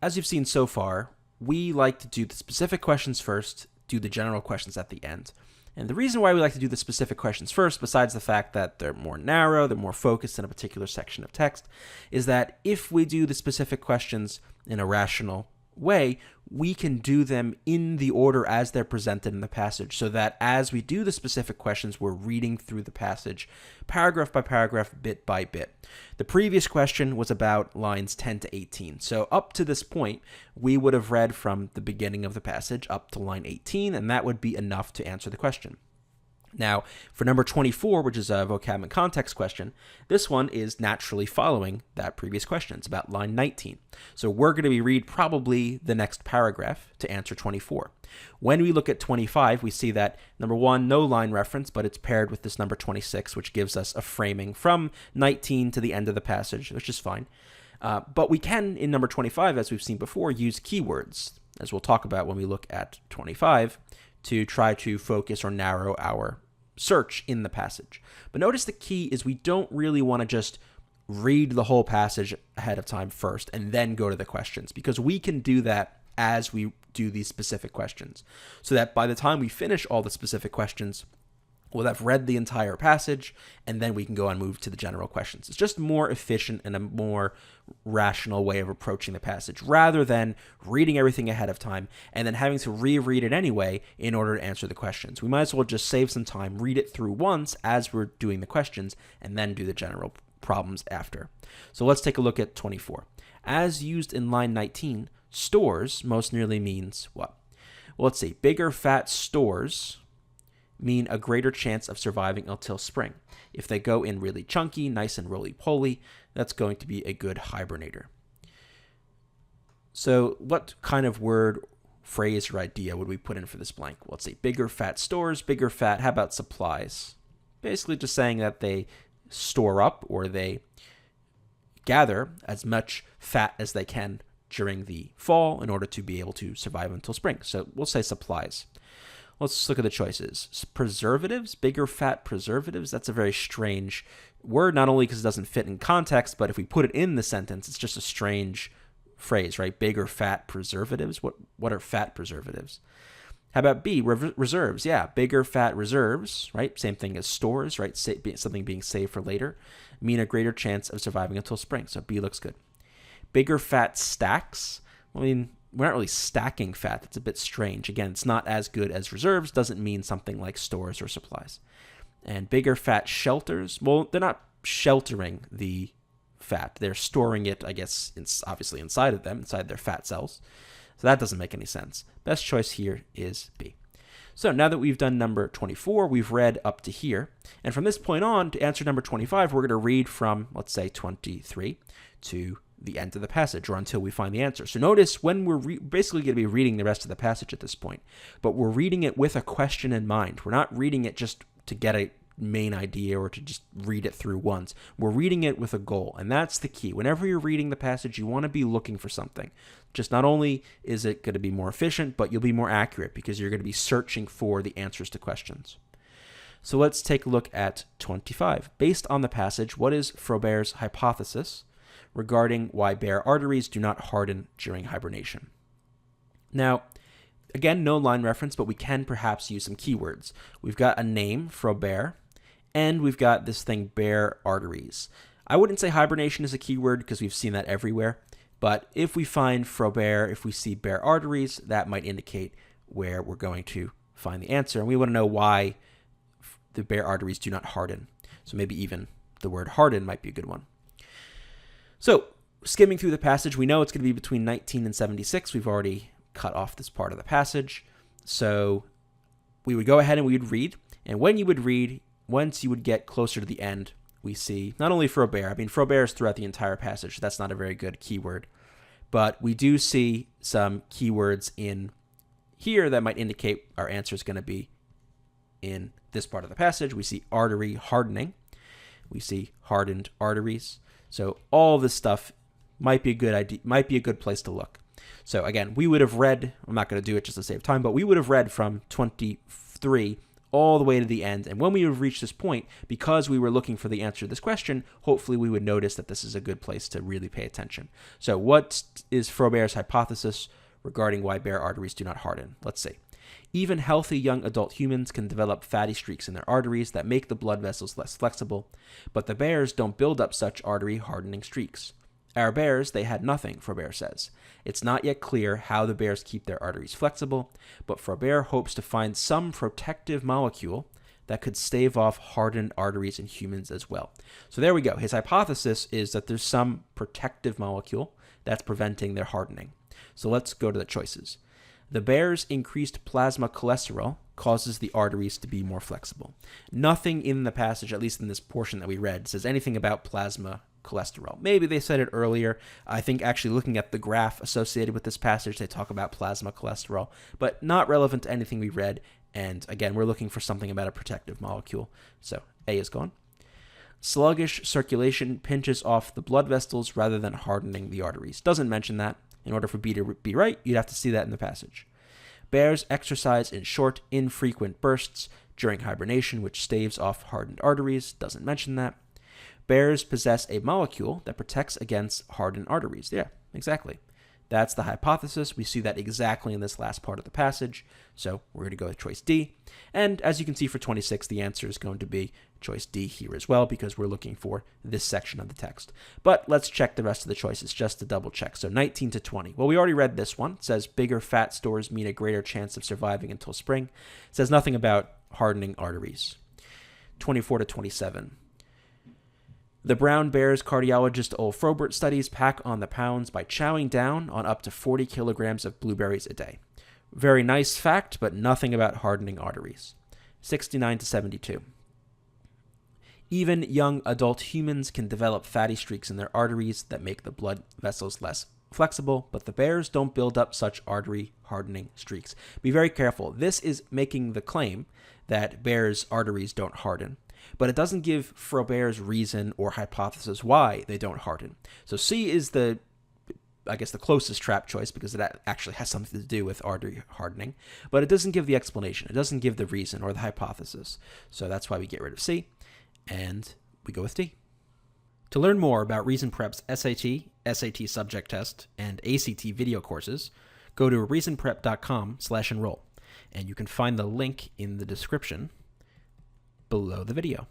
as you've seen so far, we like to do the specific questions first, do the general questions at the end. And the reason why we like to do the specific questions first, besides the fact that they're more narrow, they're more focused in a particular section of text, is that if we do the specific questions in a rational way, we can do them in the order as they're presented in the passage, so that as we do the specific questions, we're reading through the passage paragraph by paragraph, bit by bit. The previous question was about lines 10 to 18. So up to this point, we would have read from the beginning of the passage up to line 18, and that would be enough to answer the question. Now, for number 24, which is a vocab and context question, this one is naturally following that previous question. It's about line 19. So we're going to be read probably the next paragraph to answer 24. When we look at 25, we see that, number one, no line reference, but it's paired with this number 26, which gives us a framing from 19 to the end of the passage, which is fine. But we can, in number 25, as we've seen before, use keywords, as we'll talk about when we look at 25, to try to focus or narrow our search in the passage. But notice the key is we don't really want to just read the whole passage ahead of time first and then go to the questions, because we can do that as we do these specific questions, so that by the time we finish all the specific questions, we'll have read the entire passage, and then we can go and move to the general questions. It's just more efficient and a more rational way of approaching the passage, rather than reading everything ahead of time and then having to reread it anyway in order to answer the questions. We might as well just save some time, read it through once as we're doing the questions, and then do the general problems after. So let's take a look at 24. As used in line 19, stores most nearly means what? Well, let's see. Bigger fat stores mean a greater chance of surviving until spring. If they go in really chunky, nice and roly-poly, that's going to be a good hibernator. So what kind of word, phrase, or idea would we put in for this blank? Well, let's see. Bigger fat stores, bigger fat, how about supplies? Basically just saying that they store up or they gather as much fat as they can during the fall in order to be able to survive until spring. So we'll say supplies. Let's look at the choices. Preservatives, bigger fat preservatives. That's a very strange word, not only because it doesn't fit in context, but if we put it in the sentence, it's just a strange phrase, right? Bigger fat preservatives. What are fat preservatives? How about B, reserves? Yeah, bigger fat reserves, right? Same thing as stores, right? Something being saved for later, mean a greater chance of surviving until spring. So B looks good. Bigger fat stacks. I mean, we're not really stacking fat. That's a bit strange. Again, it's not as good as reserves. Doesn't mean something like stores or supplies. And bigger fat shelters. Well, they're not sheltering the fat. They're storing it, I guess, obviously inside of them, inside their fat cells. So that doesn't make any sense. Best choice here is B. So now that we've done number 24, we've read up to here. And from this point on, to answer number 25, we're going to read from, let's say, 23 to the end of the passage, or until we find the answer. So notice when we're basically going to be reading the rest of the passage at this point, but we're reading it with a question in mind. We're not reading it just to get a main idea or to just read it through once. We're reading it with a goal, and that's the key. Whenever you're reading the passage, you want to be looking for something. Just not only is it going to be more efficient, but you'll be more accurate because you're going to be searching for the answers to questions. So let's take a look at 25. Based on the passage, what is Frobert's hypothesis regarding why bare arteries do not harden during hibernation? Now, again, no line reference, but we can perhaps use some keywords. We've got a name, Frobert, and we've got this thing, bare arteries. I wouldn't say hibernation is a keyword because we've seen that everywhere, but if we find Frobert, if we see bare arteries, that might indicate where we're going to find the answer. And we want to know why the bare arteries do not harden. So maybe even the word harden might be a good one. So, skimming through the passage, we know it's going to be between 19 and 76. We've already cut off this part of the passage. So, we would go ahead and we would read. And when you would read, once you would get closer to the end, we see not only Frobert. I mean, Frobert is throughout the entire passage. So that's not a very good keyword. But we do see some keywords in here that might indicate our answer is going to be in this part of the passage. We see artery hardening. We see hardened arteries. So all this stuff might be a good idea, might be a good place to look. So again, we would have read, I'm not going to do it just to save time, but we would have read from 23 all the way to the end. And when we have reached this point, because we were looking for the answer to this question, hopefully we would notice that this is a good place to really pay attention. So what is Frobert's hypothesis regarding why bare arteries do not harden? Let's see. Even healthy young adult humans can develop fatty streaks in their arteries that make the blood vessels less flexible, but the bears don't build up such artery hardening streaks. Our bears, they had nothing, Frobert says. It's not yet clear how the bears keep their arteries flexible, but Frobert hopes to find some protective molecule that could stave off hardened arteries in humans as well. So there we go. His hypothesis is that there's some protective molecule that's preventing their hardening. So let's go to the choices. The bear's increased plasma cholesterol causes the arteries to be more flexible. Nothing in the passage, at least in this portion that we read, says anything about plasma cholesterol. Maybe they said it earlier. I think actually looking at the graph associated with this passage, they talk about plasma cholesterol, but not relevant to anything we read. And again, we're looking for something about a protective molecule. So A is gone. Sluggish circulation pinches off the blood vessels rather than hardening the arteries. Doesn't mention that. In order for B to be right, you'd have to see that in the passage. Bears exercise in short, infrequent bursts during hibernation, which staves off hardened arteries. Doesn't mention that. Bears possess a molecule that protects against hardened arteries. Yeah, exactly. That's the hypothesis. We see that exactly in this last part of the passage. So we're going to go with choice D. And as you can see for 26, the answer is going to be choice D here as well, because we're looking for this section of the text. But let's check the rest of the choices just to double check. So 19 to 20. Well, we already read this one. It says bigger fat stores mean a greater chance of surviving until spring. It says nothing about hardening arteries. 24 to 27. The brown bear's cardiologist Ole Frobert studies pack on the pounds by chowing down on up to 40 kilograms of blueberries a day. Very nice fact, but nothing about hardening arteries. 69 to 72. Even young adult humans can develop fatty streaks in their arteries that make the blood vessels less flexible, but the bears don't build up such artery hardening streaks. Be very careful. This is making the claim that bears' arteries don't harden, but it doesn't give Frobert's reason or hypothesis why they don't harden. So C is the closest trap choice, because it actually has something to do with artery hardening, but it doesn't give the explanation. It doesn't give the reason or the hypothesis. So that's why we get rid of C, and we go with D. To learn more about Reason Prep's SAT, SAT subject test, and ACT video courses, go to reasonprep.com/enroll, and you can find the link in the description below the video.